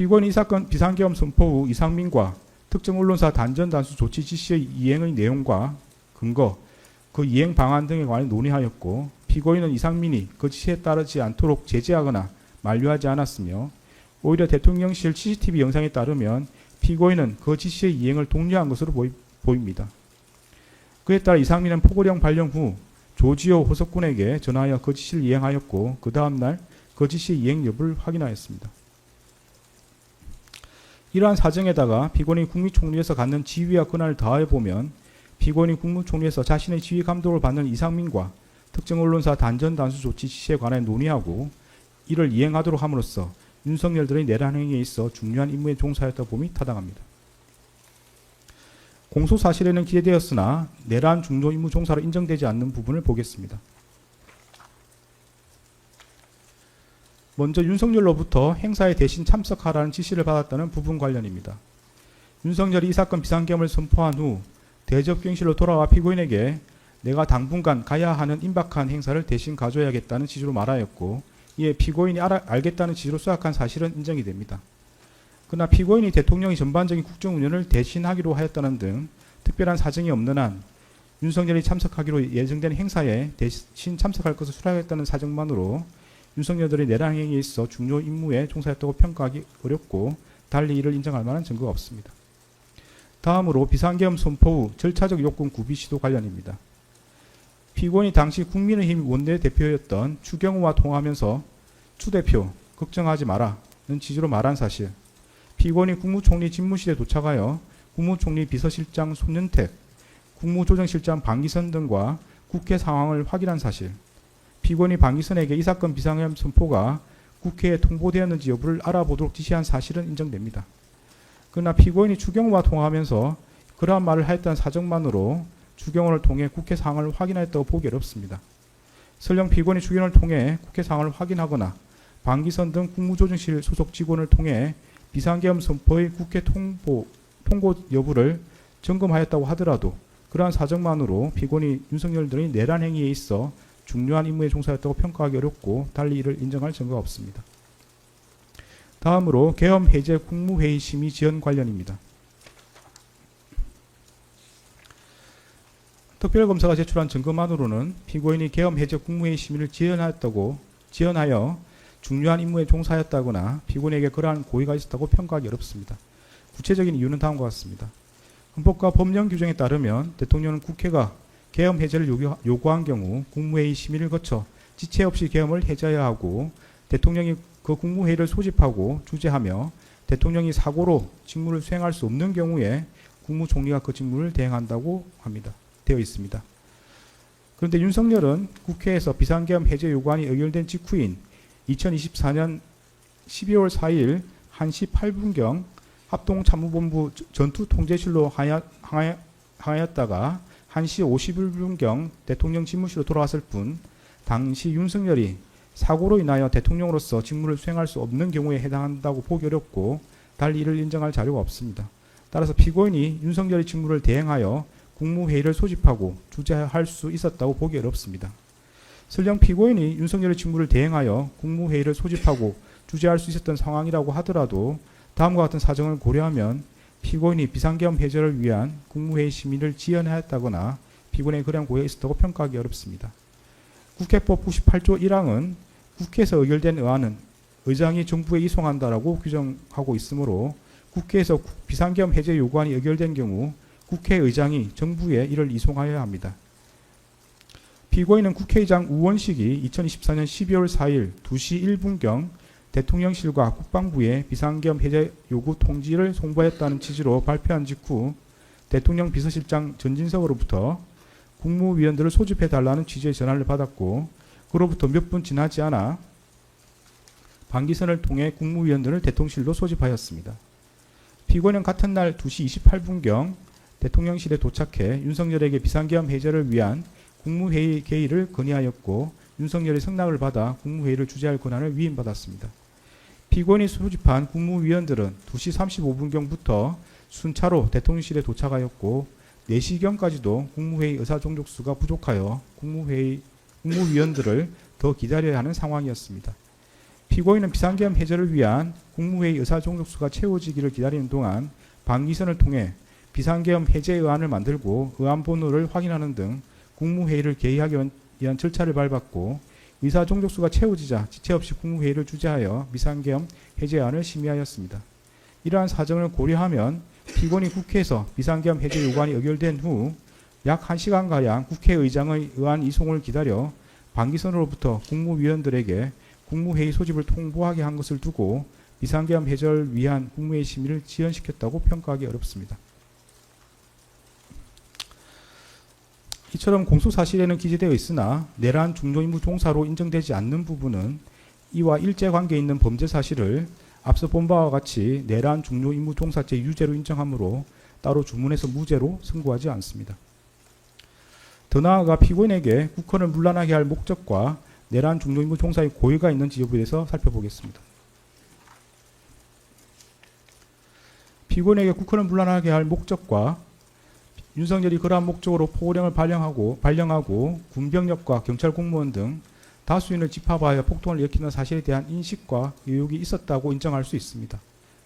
피고인이 이 사건 비상계엄 선포 후 이상민과 특정 언론사 단전 단수 조치 지시의 이행의 내용과 근거, 그 이행 방안 등에 관해 논의하였고, 피고인은 이상민이 그 지시에 따르지 않도록 제재하거나 만류하지 않았으며, 오히려 대통령실 CCTV 영상에 따르면 피고인은 그 지시의 이행을 독려한 것으로 보입니다. 그에 따라 이상민은 포고령 발령 후 조지호 호석군에게 전화하여 그 지시를 이행하였고, 그 다음날 그 지시의 이행 여부를 확인하였습니다. 이러한 사정에다가 피고인이 국무총리에서 갖는 지위와 권한을 더해보면 피고인이 국무총리에서 자신의 지휘 감독을 받는 이상민과 특정 언론사 단전 단수 조치 지시에 관해 논의하고 이를 이행하도록 함으로써 윤석열 들의 내란 행위에 있어 중요한 임무에 종사했다고 봄이 타당합니다. 공소 사실에는 기재되었으나 내란 중도 임무 종사로 인정되지 않는 부분을 보겠습니다. 먼저 윤석열로부터 행사에 대신 참석하라는 지시를 받았다는 부분 관련입니다. 윤석열이 이 사건 비상계엄을 선포한 후 대접경실로 돌아와 피고인에게 내가 당분간 가야 하는 임박한 행사를 대신 가져야겠다는 취지로 말하였고, 이에 피고인이 알겠다는 취지로 수락한 사실은 인정이 됩니다. 그러나 피고인이 대통령이 전반적인 국정운영을 대신하기로 하였다는 등 특별한 사정이 없는 한 윤석열이 참석하기로 예정된 행사에 대신 참석할 것을 수락했다는 사정만으로 윤석열들의 내란 행위에 있어 중요 임무에 종사했다고 평가하기 어렵고 달리 이를 인정할 만한 증거가 없습니다. 다음으로 비상계엄 선포 후 절차적 요건 구비 시도 관련입니다. 피고인이 당시 국민의힘 원내대표였던 추경호와 통화하면서 추 대표 걱정하지 마라는 취지로 말한 사실, 피고인이 국무총리 집무실에 도착하여 국무총리 비서실장 손윤택, 국무조정실장 방기선 등과 국회 상황을 확인한 사실, 피고인이 방기선에게 이 사건 비상계엄 선포가 국회에 통보되었는지 여부를 알아보도록 지시한 사실은 인정됩니다. 그러나 피고인이 추경호와 통화하면서 그러한 말을 하였다는 사정만으로 추경호를 통해 국회 상황을 확인하였다고 보기 어렵습니다. 설령 피고인이 추경호를 통해 국회 상황을 확인하거나 방기선 등 국무조정실 소속 직원을 통해 비상계엄 선포의 국회 통보 여부를 점검하였다고 하더라도 그러한 사정만으로 피고인이 윤석열 등의 내란 행위에 있어 중요한 임무에 종사했다고 평가하기 어렵고 달리 이를 인정할 증거가 없습니다. 다음으로 계엄 해제 국무회의 심의 지연 관련입니다. 특별검사가 제출한 증거만으로는 피고인이 계엄 해제 국무회의 심의를 지연하여 중요한 임무에 종사했다거나 피고인에게 그러한 고의가 있었다고 평가하기 어렵습니다. 구체적인 이유는 다음과 같습니다. 헌법과 법령 규정에 따르면 대통령은 국회가 계엄 해제를 요구한 경우 국무회의 심의를 거쳐 지체 없이 계엄을 해제해야 하고, 대통령이 그 국무회의를 소집하고 주재하며 대통령이 사고로 직무를 수행할 수 없는 경우에 국무총리가 그 직무를 대행한다고 되어 있습니다. 그런데 윤석열은 국회에서 비상계엄 해제 요구안이 의결된 직후인 2024년 12월 4일 1시 8분경 합동참모본부 전투통제실로 항하였다가 1시 51분경 대통령 집무실로 돌아왔을 뿐, 당시 윤석열이 사고로 인하여 대통령으로서 직무를 수행할 수 없는 경우에 해당한다고 보기 어렵고 달리 이를 인정할 자료가 없습니다. 따라서 피고인이 윤석열의 직무를 대행하여 국무회의를 소집하고 주재할 수 있었다고 보기 어렵습니다. 설령 피고인이 윤석열의 직무를 대행하여 국무회의를 소집하고 주재할 수 있었던 상황이라고 하더라도 다음과 같은 사정을 고려하면 피고인이 비상계엄 해제를 위한 국무회의 심의를 지연하였다거나 피고인의 그러한 고의가 있었다고 평가하기 어렵습니다. 국회법 98조 1항은 국회에서 의결된 의안은 의장이 정부에 이송한다라고 규정하고 있으므로 국회에서 비상계엄 해제 요구안이 의결된 경우 국회의장이 정부에 이를 이송하여야 합니다. 피고인은 국회의장 우원식이 2024년 12월 4일 2시 1분경 대통령실과 국방부에 비상계엄 해제 요구 통지를 송부했다는 취지로 발표한 직후 대통령 비서실장 전진석으로부터 국무위원들을 소집해달라는 취지의 전화를 받았고, 그로부터 몇 분 지나지 않아 방기선을 통해 국무위원들을 대통령실로 소집하였습니다. 피고인은 같은 날 2시 28분경 대통령실에 도착해 윤석열에게 비상계엄 해제를 위한 국무회의 개의를 건의하였고, 윤석열의 승낙을 받아 국무회의를 주재할 권한을 위임받았습니다. 피고인이 소집한 국무위원들은 2시 35분경부터 순차로 대통령실에 도착하였고 4시경까지도 국무회의 의사종족수가 부족하여 국무위원들을 더 기다려야 하는 상황이었습니다. 피고인은 비상계엄 해제를 위한 국무회의 의사종족수가 채워지기를 기다리는 동안 방기선을 통해 비상계엄 해제 의안을 만들고 의안 번호를 확인하는 등 국무회의를 개의하기 위한 절차를 밟았고, 의사종족수가 채워지자 지체 없이 국무회의를 주재하여 비상계엄 해제안을 심의하였습니다. 이러한 사정을 고려하면 피고인이 국회에서 비상계엄 해제 요구안이 의결된 후 약 1시간가량 국회의장의 의안 이송을 기다려 방기선으로부터 국무위원들에게 국무회의 소집을 통보하게 한 것을 두고 비상계엄 해제를 위한 국무회의 심의를 지연시켰다고 평가하기 어렵습니다. 이처럼 공소사실에는 기재되어 있으나 내란 중요임무 종사로 인정되지 않는 부분은 이와 일제관계에 있는 범죄 사실을 앞서 본 바와 같이 내란 중요임무 종사죄 유죄로 인정하므로 따로 주문해서 무죄로 선고하지 않습니다. 더 나아가 피고인에게 국헌을 문란하게 할 목적과 내란 중요임무 종사의 고의가 있는지 여부에 대해서 살펴보겠습니다. 피고인에게 국헌을 문란하게 할 목적과 윤석열이 그러한 목적으로 포고령을 발령하고 군병력과 경찰 공무원 등 다수인을 집합하여 폭동을 일으키는 사실에 대한 인식과 의혹이 있었다고 인정할 수 있습니다.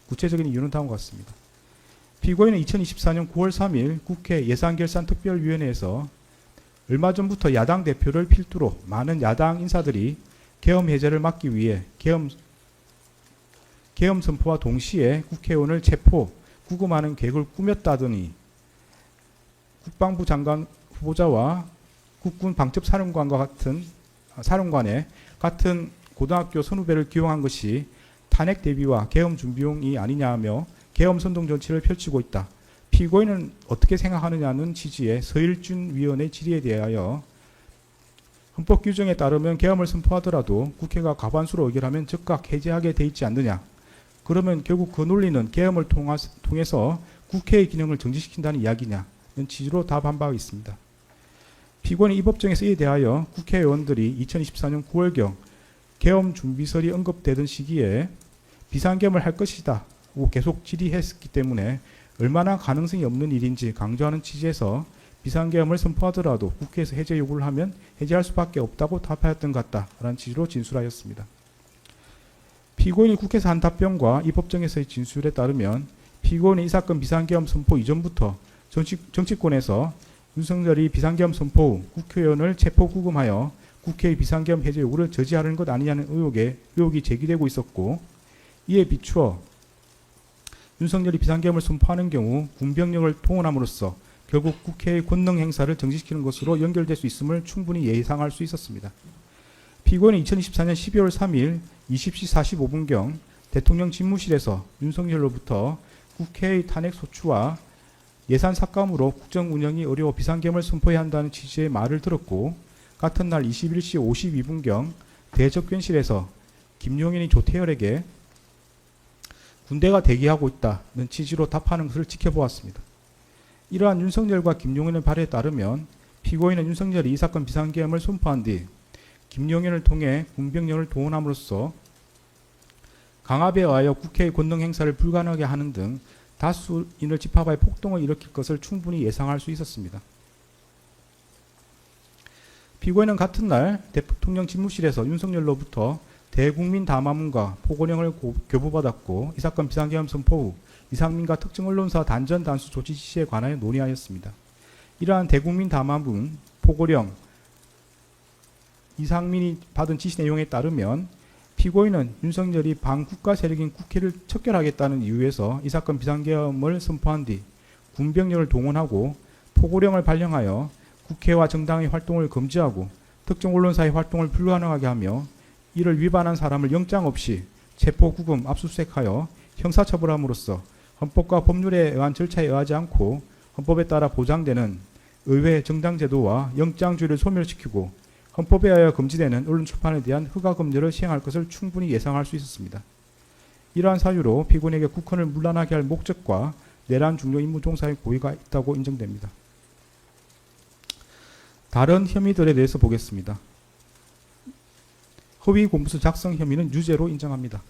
구체적인 이유는 다음과 같습니다. 피고인은 2024년 9월 3일 국회 예산결산특별위원회에서 얼마 전부터 야당 대표를 필두로 많은 야당 인사들이 계엄 해제를 막기 위해 계엄 선포와 동시에 국회의원을 체포, 구금하는 계획을 꾸몄다더니 국방부 장관 후보자와 국군 방첩사령관의 같은 고등학교 선후배를 기용한 것이 탄핵 대비와 계엄 준비용이 아니냐 하며 계엄 선동 정치를 펼치고 있다. 피고인은 어떻게 생각하느냐는 취지의 서일준 위원의 질의에 대하여 헌법 규정에 따르면 계엄을 선포하더라도 국회가 과반수로 의결하면 즉각 해제하게 돼 있지 않느냐. 그러면 결국 그 논리는 계엄을 통해서 국회의 기능을 정지시킨다는 이야기냐는 취지로 답한 바가 있습니다. 피고인이 이 법정에서 이에 대하여 국회의원들이 2024년 9월경 계엄 준비설이 언급되던 시기에 비상계엄을 할 것이다고 계속 질의했기 때문에 얼마나 가능성이 없는 일인지 강조하는 취지에서 비상계엄을 선포하더라도 국회에서 해제 요구를 하면 해제할 수밖에 없다고 답하였던 것 같다라는 취지로 진술하였습니다. 피고인이 국회에서 한 답변과 이 법정에서의 진술에 따르면 피고인이 이 사건 비상계엄 선포 이전부터 정치권에서 윤석열이 비상계엄 선포 후 국회의원을 체포 구금하여 국회의 비상계엄 해제 요구를 저지하려는 것 아니냐는 의혹이 제기되고 있었고, 이에 비추어 윤석열이 비상계엄을 선포하는 경우 군병력을 동원함으로써 결국 국회의 권능 행사를 정지시키는 것으로 연결될 수 있음을 충분히 예상할 수 있었습니다. 피고인은 2024년 12월 3일 20시 45분경 대통령 집무실에서 윤석열로부터 국회의 탄핵 소추와 예산 삭감으로 국정 운영이 어려워 비상계엄을 선포해야 한다는 취지의 말을 들었고, 같은 날 21시 52분경 대접견실에서 김용현이 조태열에게 군대가 대기하고 있다는 취지로 답하는 것을 지켜보았습니다. 이러한 윤석열과 김용현의 발에 따르면 피고인은 윤석열이 이 사건 비상계엄을 선포한 뒤 김용현을 통해 군병력을 동원함으로써 강압에 의하여 국회의 권능 행사를 불가능하게 하는 등 다수인을 집합하여 폭동을 일으킬 것을 충분히 예상할 수 있었습니다. 피고인은 같은 날 대통령 집무실에서 윤석열로부터 대국민 담화문과 포고령을 교부받았고, 이 사건 비상계엄 선포 후 이상민과 특정 언론사 단전 단수 조치 지시에 관하여 논의하였습니다. 이러한 대국민 담화문, 포고령, 이상민이 받은 지시 내용에 따르면 피고인은 윤석열이 반국가 세력인 국회를 척결하겠다는 이유에서 이 사건 비상계엄을 선포한 뒤 군병력을 동원하고 포고령을 발령하여 국회와 정당의 활동을 금지하고 특정 언론사의 활동을 불가능하게 하며 이를 위반한 사람을 영장 없이 체포, 구금, 압수수색하여 형사처벌함으로써 헌법과 법률에 의한 절차에 의하지 않고 헌법에 따라 보장되는 의회 정당제도와 영장주의를 소멸시키고 헌법에 의하여 금지되는 언론 출판에 대한 허가금지를 시행할 것을 충분히 예상할 수 있었습니다. 이러한 사유로 피고인에게 국헌을 문란하게 할 목적과 내란 중요 임무 종사의 고의가 있다고 인정됩니다. 다른 혐의들에 대해서 보겠습니다. 허위 공문서 작성 혐의는 유죄로 인정합니다.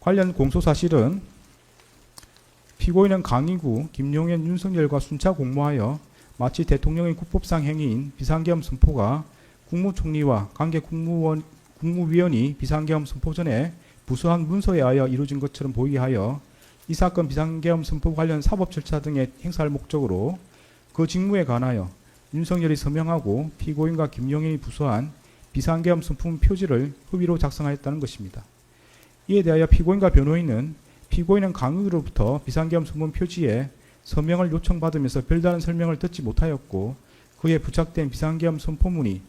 관련 공소사실은 피고인은 강의구 김용현, 윤석열과 순차 공모하여 마치 대통령의 국법상 행위인 비상계엄 선포가 국무총리와 관계 국무위원이 비상계엄 선포 전에 부수한 문서에 의하여 이루어진 것처럼 보이게 하여 이 사건 비상계엄 선포 관련 사법 절차 등에 행사할 목적으로 그 직무에 관하여 윤석열이 서명하고 피고인과 김용현이 부수한 비상계엄 선포문 표지를 허위로 작성하였다는 것입니다. 이에 대하여 피고인과 변호인은 피고인은 강의로부터 비상계엄 선포문 표지에 서명을 요청받으면서 별다른 설명을 듣지 못하였고 그에 부착된 비상계엄 선포문이